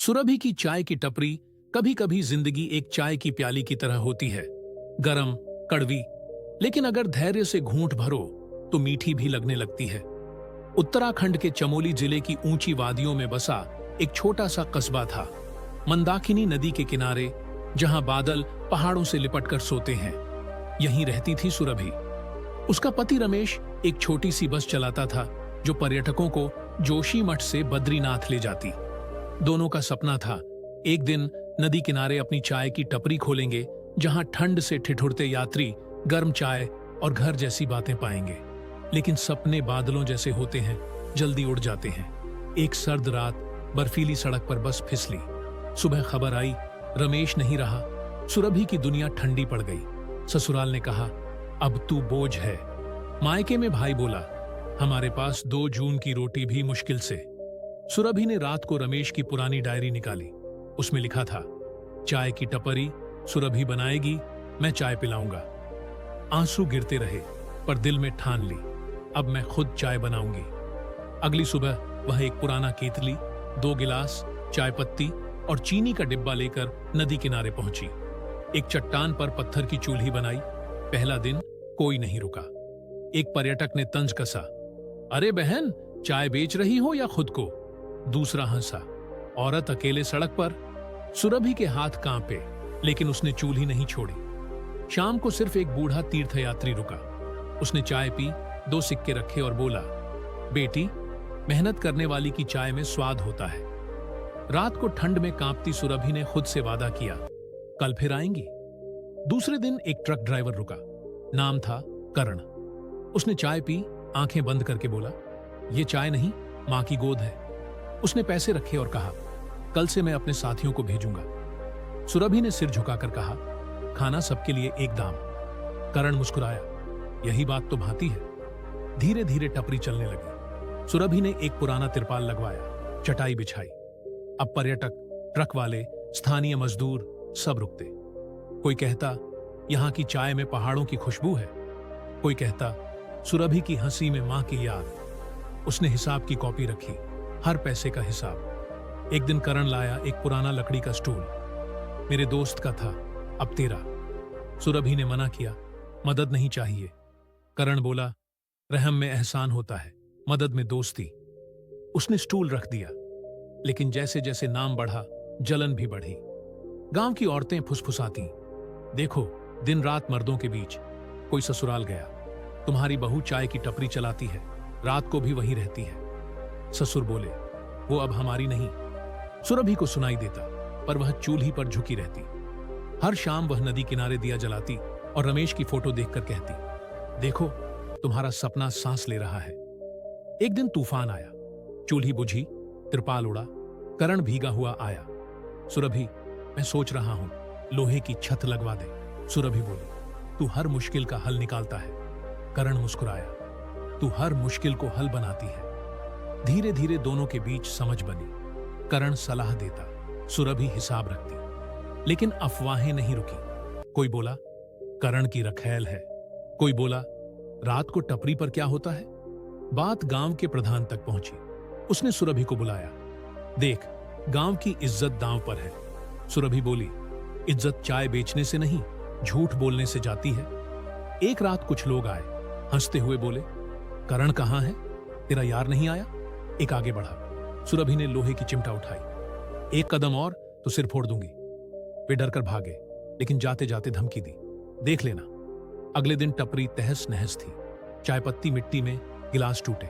सुरभि की चाय की टपरी। कभी कभी जिंदगी एक चाय की प्याली की तरह होती है, गरम, कड़वी, लेकिन अगर धैर्य से घूंट भरो तो मीठी भी लगने लगती है। उत्तराखंड के चमोली जिले की ऊंची वादियों में बसा एक छोटा सा कस्बा था, मंदाकिनी नदी के किनारे, जहां बादल पहाड़ों से लिपटकर सोते हैं। यहीं रहती थी सुरभि। उसका पति रमेश एक छोटी सी बस चलाता था, जो पर्यटकों को जोशीमठ से बद्रीनाथ ले जाती। दोनों का सपना था, एक दिन नदी किनारे अपनी चाय की टपरी खोलेंगे, जहां ठंड से ठिठुरते यात्री गर्म चाय और घर जैसी बातें पाएंगे। लेकिन सपने बादलों जैसे होते हैं, जल्दी उड़ जाते हैं। एक सर्द रात बर्फीली सड़क पर बस फिसली। सुबह खबर आई, रमेश नहीं रहा। सुरभि की दुनिया ठंडी पड़ गई। ससुराल ने कहा, अब तू बोझ है। मायके में भाई बोला, हमारे पास 2 जून की रोटी भी मुश्किल से। सुरभि ने रात को रमेश की पुरानी डायरी निकाली। उसमें लिखा था, चाय की टपरी सुरभि बनाएगी, मैं चाय पिलाऊंगा। आंसू गिरते रहे, पर दिल में ठान ली, अब मैं खुद चाय बनाऊंगी। अगली सुबह वह एक पुराना केतली, 2 गिलास, चाय पत्ती और चीनी का डिब्बा लेकर नदी किनारे पहुंची। एक चट्टान पर पत्थर की चूल्ही बनाई। पहला दिन कोई नहीं रुका। एक पर्यटक ने तंज कसा, अरे बहन, चाय बेच रही हो या खुद को? दूसरा हंसा, औरत अकेले सड़क पर। सुरभि के हाथ कांपे, लेकिन उसने चूल्ही नहीं छोड़ी। शाम को सिर्फ एक बूढ़ा तीर्थयात्री रुका। उसने चाय पी, 2 सिक्के रखे और बोला, बेटी, मेहनत करने वाली की चाय में स्वाद होता है। रात को ठंड में कांपती सुरभि ने खुद से वादा किया, कल फिर आएंगी। दूसरे दिन एक ट्रक ड्राइवर रुका। नाम था करण। उसने चाय पी, आंखें बंद करके बोला, ये चाय नहीं, मां की गोद है। उसने पैसे रखे और कहा, कल से मैं अपने साथियों को भेजूंगा। सुरभि ने सिर झुकाकर कहा, खाना सबके लिए एक दाम। करण मुस्कुराया, यही बात तो भाती है। धीरे धीरे टपरी चलने लगी। सुरभि ने एक पुराना तिरपाल लगवाया, चटाई बिछाई। अब पर्यटक, ट्रक वाले, स्थानीय मजदूर सब रुकते। कोई कहता, यहां की चाय में पहाड़ों की खुशबू है। कोई कहता, सुरभि की हंसी में मां की याद। उसने हिसाब की कॉपी रखी, हर पैसे का हिसाब। एक दिन करण लाया एक पुराना लकड़ी का स्टूल। मेरे दोस्त का था, अब तेरा। सुरभि ने मना किया, मदद नहीं चाहिए। करण बोला, रहम में एहसान होता है, मदद में दोस्ती। उसने स्टूल रख दिया, लेकिन जैसे जैसे नाम बढ़ा, जलन भी बढ़ी। गांव की औरतें फुसफुसाती, देखो, दिन रात मर्दों के बीच। कोई ससुराल गया, तुम्हारी बहू चाय की टपरी चलाती है, रात को भी वहीं रहती है। ससुर बोले, वो अब हमारी नहीं। सुरभि को सुनाई देता, पर वह चूल्ही पर झुकी रहती। हर शाम वह नदी किनारे दिया जलाती और रमेश की फोटो देखकर कहती, देखो, तुम्हारा सपना सांस ले रहा है। एक दिन तूफान आया, चूल्ही बुझी, तिरपाल उड़ा, करण भीगा हुआ आया। सुरभि, मैं सोच रहा हूं, लोहे की छत लगवा दे। सुरभि बोली, तू हर मुश्किल का हल निकालता है। करण मुस्कुराया, तू हर मुश्किल को हल बनाती है। धीरे धीरे दोनों के बीच समझ बनी। करण सलाह देता, सुरभि हिसाब रखती। लेकिन अफवाहें नहीं रुकी। कोई बोला, करण की रखैल है। कोई बोला, रात को टपरी पर क्या होता है। बात गांव के प्रधान तक पहुंची। उसने सुरभि को बुलाया, देख, गांव की इज्जत दांव पर है। सुरभि बोली, इज्जत चाय बेचने से नहीं, झूठ बोलने से जाती है। एक रात कुछ लोग आए, हंसते हुए बोले, करण कहां है, तेरा यार नहीं आया? एक आगे बढ़ा। सुरभि ने लोहे की चिमटा उठाई, एक कदम और तो सिर फोड़ दूंगी। वे डरकर भागे, लेकिन जाते जाते धमकी दी, देख लेना। अगले दिन टपरी तहस नहस थी। चाय पत्ती मिट्टी में, गिलास टूटे।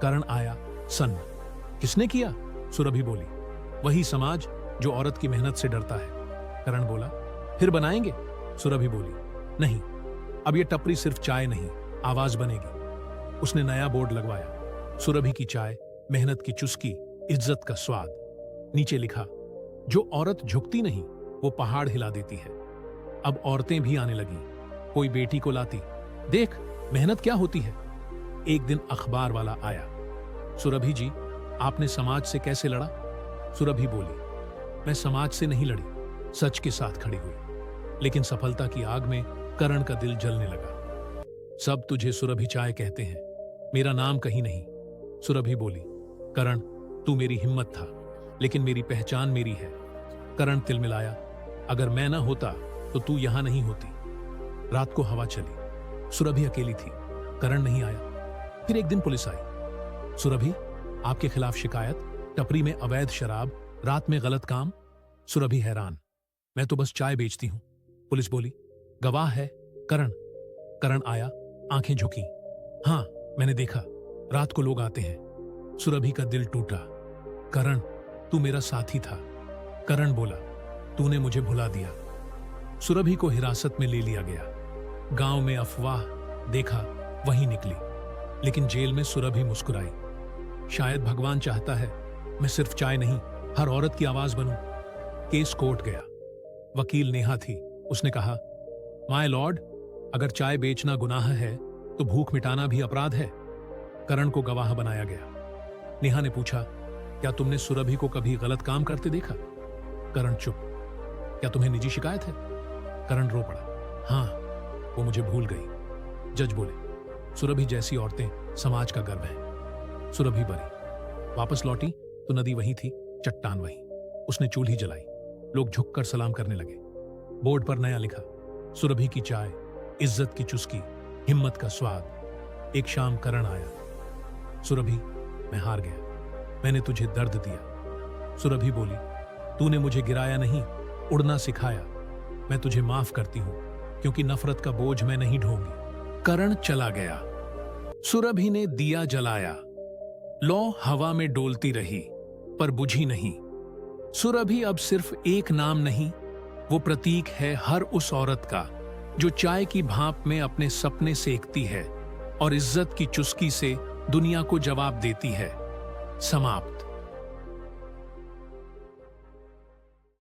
करण आया, सन्न। किसने किया? सुरभि बोली, वही समाज जो औरत की मेहनत से डरता है। करण बोला, फिर बनाएंगे? सुरभि बोली, नहीं, अब ये टपरी सिर्फ चाय नहीं, आवाज बनेगी। उसने नया बोर्ड लगवाया, सुरभि की चाय, मेहनत की चुस्की, इज्जत का स्वाद। नीचे लिखा, जो औरत झुकती नहीं, वो पहाड़ हिला देती है। अब औरतें भी आने लगी। कोई बेटी को लाती, देख, मेहनत क्या होती है। एक दिन अखबार वाला आया, सुरभि जी, आपने समाज से कैसे लड़ा? सुरभि बोली, मैं समाज से नहीं लड़ी, सच के साथ खड़ी हुई। लेकिन सफलता की आग में करण का दिल जलने लगा। सब तुझे सुरभि चाय कहते हैं, मेरा नाम कहीं नहीं। सुरभि बोली, करण, तू मेरी हिम्मत था, लेकिन मेरी पहचान मेरी है। करण तिलमिलाया, अगर मैं ना होता तो तू यहां नहीं होती। रात को हवा चली, सुरभि अकेली थी, करण नहीं आया। फिर एक दिन पुलिस आई। सुरभि, आपके खिलाफ शिकायत, टपरी में अवैध शराब, रात में गलत काम। सुरभि हैरान, मैं तो बस चाय बेचती हूं। पुलिस बोली, गवाह है करण। करण आया, आंखें झुकी। हां, मैंने देखा, रात को लोग आते हैं। सुरभि का दिल टूटा। करण, तू मेरा साथी था। करण बोला, तूने मुझे भुला दिया। सुरभि को हिरासत में ले लिया गया। गांव में अफवाह, देखा वहीं निकली। लेकिन जेल में सुरभि मुस्कुराई। शायद भगवान चाहता है मैं सिर्फ चाय नहीं, हर औरत की आवाज बनूं। केस कोर्ट गया। वकील नेहा थी। उसने कहा, माय लॉर्ड, अगर चाय बेचना गुनाह है तो भूख मिटाना भी अपराध है। करण को गवाह बनाया गया। नेहा ने पूछा, क्या तुमने सुरभि को कभी गलत काम करते देखा? करण चुप। क्या तुम्हें निजी शिकायत है? करण रो पड़ा। हां, वो मुझे भूल गई। जज बोले, सुरभि जैसी औरतें समाज का गर्व है। सुरभि बरी। वापस लौटी तो नदी वही थी, चट्टान वही। उसने चूल्ही जलाई। लोग झुककर सलाम करने लगे। बोर्ड पर नया लिखा, सुरभि की चाय, इज्जत की चुस्की, हिम्मत का स्वाद। एक शाम करण आया। सुरभि, मैं हार गया, मैंने तुझे दर्द दिया। सुरभि बोली, तूने मुझे गिराया नहीं, उड़ना सिखाया। मैं तुझे माफ करती हूं, क्योंकि नफरत का बोझ मैं नहीं ढोंगी। करण चला गया। सुरभि ने दिया जलाया। लौ हवा में डोलती रही, पर बुझी नहीं। सुरभि अब सिर्फ एक नाम नहीं, वो प्रतीक है हर उस औरत का जो चाय की भाप में अपने सपने सेकती है और इज्जत की चुस्की से दुनिया को जवाब देती है। समाप्त।